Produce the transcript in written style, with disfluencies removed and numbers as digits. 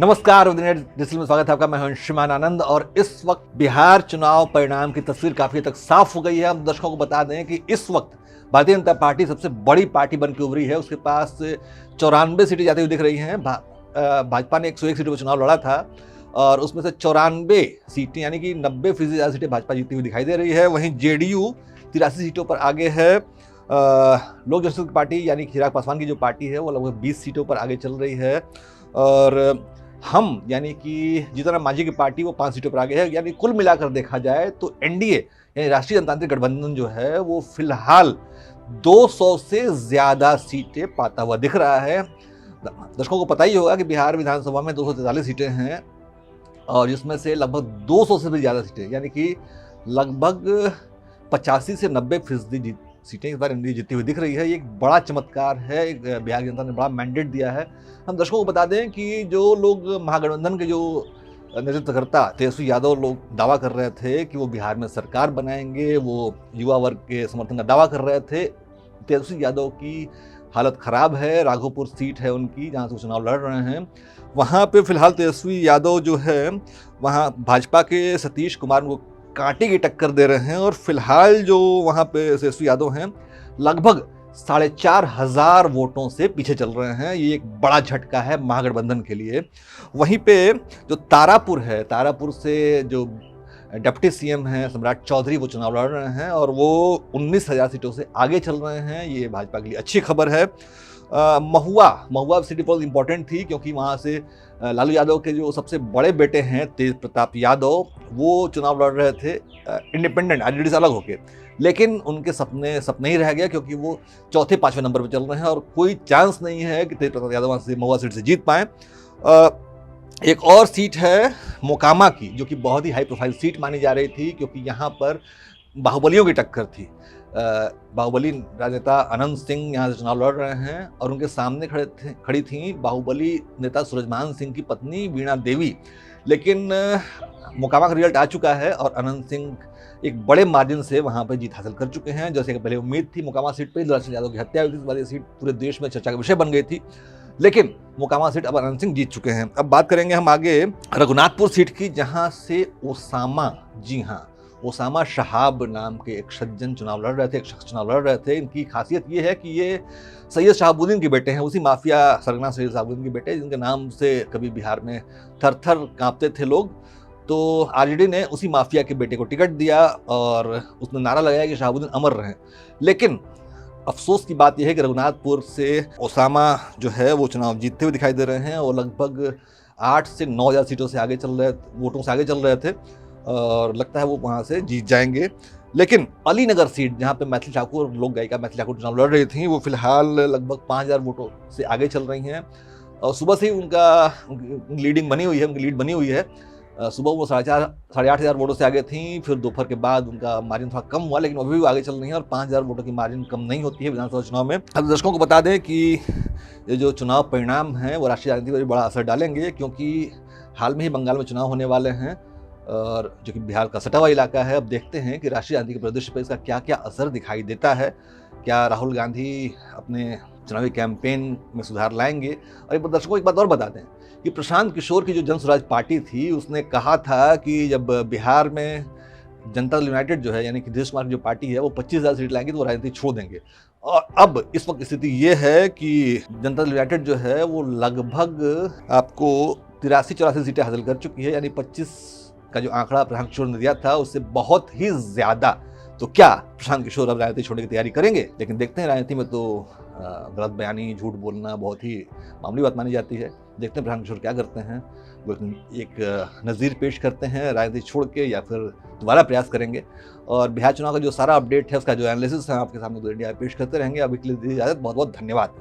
नमस्कार, डिजिटल में स्वागत है आपका। मैं हूं अंशुमान आनंद और इस वक्त बिहार चुनाव परिणाम की तस्वीर काफी हद तक साफ हो गई है। हम दर्शकों को बता दें कि इस वक्त भारतीय जनता पार्टी सबसे बड़ी पार्टी बन के उभरी है। उसके पास 94 सीटें जाती हुई दिख रही हैं। भाजपा ने 101 सीटों पर चुनाव लड़ा था और उसमें से 94 सीटें यानी कि 90% ज़्यादा सीटें भाजपा जीती हुई दिखाई दे रही है। वहीं जेडीयू 83 सीटों पर आगे है। लोक जनशक्ति पार्टी यानी चिराग पासवान की जो पार्टी है वो लगभग 20 सीटों पर आगे चल रही है और हम यानी कि जीतन राम मांझी की पार्टी वो 5 सीटों पर आगे है। यानी कुल मिलाकर देखा जाए तो एनडीए यानी राष्ट्रीय जनतांत्रिक गठबंधन जो है वो फिलहाल 200 से ज़्यादा सीटें पाता हुआ दिख रहा है। दर्शकों को पता ही होगा कि बिहार विधानसभा में 243 सीटें हैं और जिसमें से लगभग 200 से भी ज़्यादा सीटें यानी कि लगभग 85 से 90% सीटें इस बार एनडीए जीती हुई दिख रही है। ये एक बड़ा चमत्कार है। बिहार की जनता ने बड़ा मैंडेट दिया है। हम दर्शकों को बता दें कि जो लोग महागठबंधन के जो नेतृत्वकर्ता तेजस्वी यादव लोग दावा कर रहे थे कि वो बिहार में सरकार बनाएंगे, वो युवा वर्ग के समर्थन का दावा कर रहे थे। तेजस्वी यादव की हालत ख़राब है। राघोपुर सीट है उनकी जहाँ से वो चुनाव लड़ रहे हैं। वहाँ पे फिलहाल तेजस्वी यादव जो है वहाँ भाजपा के सतीश कुमार को कांटे की टक्कर दे रहे हैं और फिलहाल जो वहाँ पे तेजस्वी यादव हैं लगभग 4,500 वोटों से पीछे चल रहे हैं। ये एक बड़ा झटका है महागठबंधन के लिए। वहीं पे जो तारापुर है, तारापुर से जो डिप्टी सीएम हैं सम्राट चौधरी वो चुनाव लड़ रहे हैं और वो 19,000 सीटों से आगे चल रहे हैं। ये भाजपा के लिए अच्छी खबर है। महुआ सीट बहुत इंपॉर्टेंट थी क्योंकि वहाँ से लालू यादव के जो सबसे बड़े बेटे हैं तेज प्रताप यादव वो चुनाव लड़ रहे थे इंडिपेंडेंट आइडेंटिटी से अलग होके, लेकिन उनके सपने ही रह गया क्योंकि वो चौथे 5वें नंबर पर चल रहे हैं और कोई चांस नहीं है कि तेज प्रताप यादव वहाँ से महुआ सीट से जीत पाएँ। एक और सीट है मोकामा की जो कि बहुत ही हाई प्रोफाइल सीट मानी जा रही थी क्योंकि यहाँ पर बाहुबलियों की टक्कर थी। बाहुबली राजनेता अनंत सिंह यहाँ से चुनाव लड़ रहे हैं और उनके सामने खड़ी थी बाहुबली नेता सूरजमान सिंह की पत्नी वीणा देवी। लेकिन मोकामा का रिजल्ट आ चुका है और अनंत सिंह एक बड़े मार्जिन से वहाँ पर जीत हासिल कर चुके हैं। जैसे कि पहले उम्मीद थी मोकामा सीट पर दुलाराम यादव की हत्या हुई थी, इस बार ये सीट पूरे देश में चर्चा का विषय बन गई थी, लेकिन मोकामा सीट अब अनंत सिंह जीत चुके हैं। अब बात करेंगे हम आगे रघुनाथपुर सीट की जहाँ से ओसामा शहाब नाम के एक सज्जन चुनाव लड़ रहे थे, एक शख्स चुनाव लड़ रहे थे। इनकी खासियत ये है कि ये सैयद शहाबुद्दीन के बेटे हैं, उसी माफिया सरगना सैयद शहाबुद्दीन के बेटे जिनके नाम से कभी बिहार में थर-थर कांपते थे लोग। तो आरजेडी ने उसी माफिया के बेटे को टिकट दिया और उसने नारा लगाया कि शहाबुद्दीन अमर रहें। लेकिन अफसोस की बात यह है कि रघुनाथपुर से ओसामा जो है वो चुनाव जीतते हुए दिखाई दे रहे हैं और लगभग 8 से 9,000 सीटों से वोटों से आगे चल रहे थे और लगता है वो वहाँ से जीत जाएंगे। लेकिन अलीनगर सीट जहाँ पे मैथिली ठाकुर लोक गायिका मैथिली ठाकुर चुनाव लड़ रही थी वो फिलहाल लगभग 5,000 वोटों से आगे चल रही हैं और सुबह से ही उनकी लीड बनी हुई है। सुबह वो 8,500 वोटों से आगे थी, फिर दोपहर के बाद उनका मार्जिन थोड़ा कम हुआ लेकिन अभी भी आगे चल रही है और 5,000 वोटों की मार्जिन कम नहीं होती है विधानसभा चुनाव में। अब दर्शकों को बता दें कि ये जो चुनाव परिणाम हैं वो राष्ट्रीय राजनीति पर बड़ा असर डालेंगे क्योंकि हाल में ही बंगाल में चुनाव होने वाले हैं और जो कि बिहार का सटा हुआ इलाका है। अब देखते हैं कि राष्ट्रीय राजनीति के परिदृश्य पर इसका क्या क्या असर दिखाई देता है। क्या राहुल गांधी अपने चुनावी कैंपेन में सुधार लाएंगे? और एक दर्शकों को एक बात और बता दें कि प्रशांत किशोर की जो जन स्वराज पार्टी थी उसने कहा था कि जब बिहार में जनता दल यूनाइटेड जो है यानी कि नीतीश कुमार की जो पार्टी है वो 25,000 सीट लाएंगे तो वो राजनीति छोड़ देंगे। और अब इस वक्त स्थिति ये है कि जनता दल यूनाइटेड जो है वो लगभग आपको 83-84 सीटें हासिल कर चुकी है, यानी 25 का जो आंकड़ा प्रशांत किशोर ने दिया था उससे बहुत ही ज़्यादा। तो क्या प्रशांत किशोर अब राजनीति छोड़ने की तैयारी करेंगे? लेकिन देखते हैं, राजनीति में तो गलत बयानी, झूठ बोलना बहुत ही मामूली बात मानी जाती है। देखते हैं प्रशांत किशोर क्या करते हैं। वो एक नज़ीर पेश करते हैं राजनीति छोड़ के या फिर दोबारा प्रयास करेंगे। और बिहार चुनाव का जो सारा अपडेट है उसका जो एनालिसिस है आपके सामने इंडिया पेश करते रहेंगे। अभी के लिए इजाज़त, बहुत बहुत धन्यवाद।